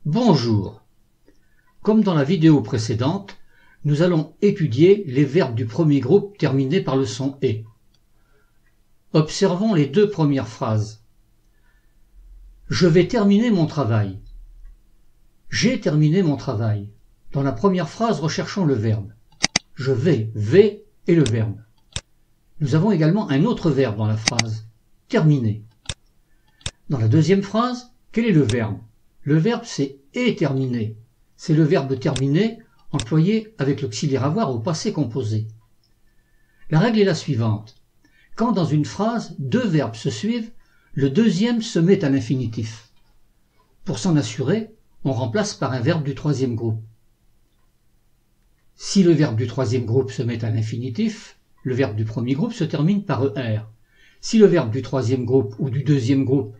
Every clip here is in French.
Bonjour. Comme dans la vidéo précédente, nous allons étudier les verbes du premier groupe terminés par le son « et ». Observons les deux premières phrases. Je vais terminer mon travail. J'ai terminé mon travail. Dans la première phrase, recherchons le verbe. Je vais, et le verbe. Nous avons également un autre verbe dans la phrase, terminer. Dans la deuxième phrase, quel est le verbe? Le verbe c'est « est terminé ». C'est le verbe terminer employé avec l'auxiliaire avoir au passé composé. La règle est la suivante. Quand dans une phrase, deux verbes se suivent, le deuxième se met à l'infinitif. Pour s'en assurer, on remplace par un verbe du troisième groupe. Si le verbe du troisième groupe se met à l'infinitif, le verbe du premier groupe se termine par ER. Si le verbe du troisième groupe ou du deuxième groupe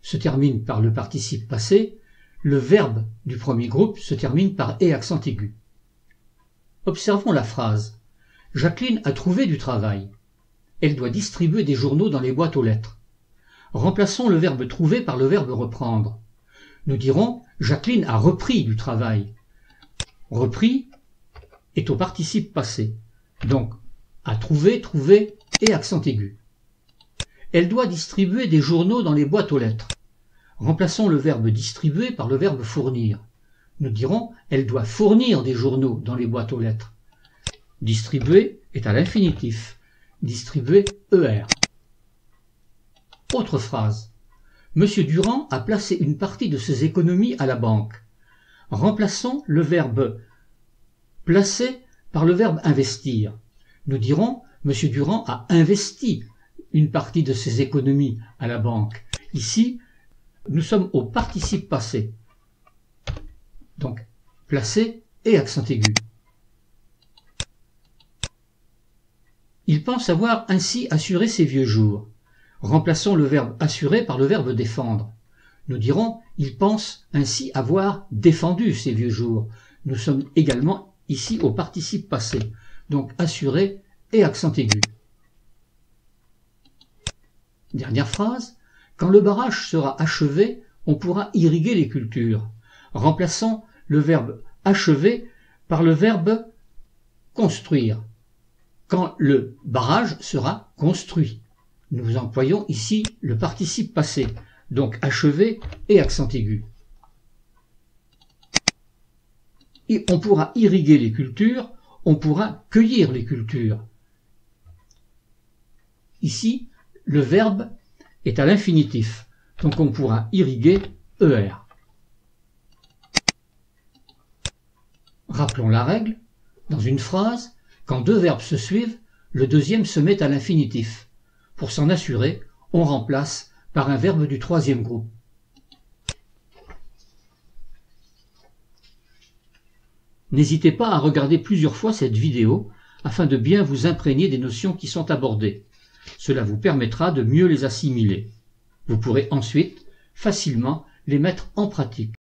se termine par le participe passé, le verbe du premier groupe se termine par E accent aigu. Observons la phrase. Jacqueline a trouvé du travail. Elle doit distribuer des journaux dans les boîtes aux lettres. Remplaçons le verbe trouver par le verbe reprendre. Nous dirons Jacqueline a repris du travail. Repris est au participe passé. Donc, a trouvé, et accent aigu. Elle doit distribuer des journaux dans les boîtes aux lettres. Remplaçons le verbe distribuer par le verbe fournir. Nous dirons elle doit fournir des journaux dans les boîtes aux lettres. Distribuer est à l'infinitif. Distribuer ER. Autre phrase. Monsieur Durand a placé une partie de ses économies à la banque. Remplaçons le verbe placer par le verbe investir. Nous dirons Monsieur Durand a investi une partie de ses économies à la banque. Ici, nous sommes au participe passé. Donc, placé et accent aigu. Il pense avoir ainsi assuré ses vieux jours. Remplaçons le verbe assurer par le verbe défendre. Nous dirons il pense ainsi avoir défendu ses vieux jours. Nous sommes également ici au participe passé. Donc, assurer et accent aigu. Dernière phrase. Quand le barrage sera achevé, on pourra irriguer les cultures. Remplaçons le verbe achever par le verbe construire. Quand le barrage sera construit. Nous employons ici le participe passé. Donc achever et accent aigu. Et on pourra irriguer les cultures, on pourra cueillir les cultures. Ici, le verbe est à l'infinitif, donc on pourra irriguer ER. Rappelons la règle. Dans une phrase, quand deux verbes se suivent, le deuxième se met à l'infinitif. Pour s'en assurer, on remplace par un verbe du troisième groupe. N'hésitez pas à regarder plusieurs fois cette vidéo afin de bien vous imprégner des notions qui sont abordées. Cela vous permettra de mieux les assimiler. Vous pourrez ensuite facilement les mettre en pratique.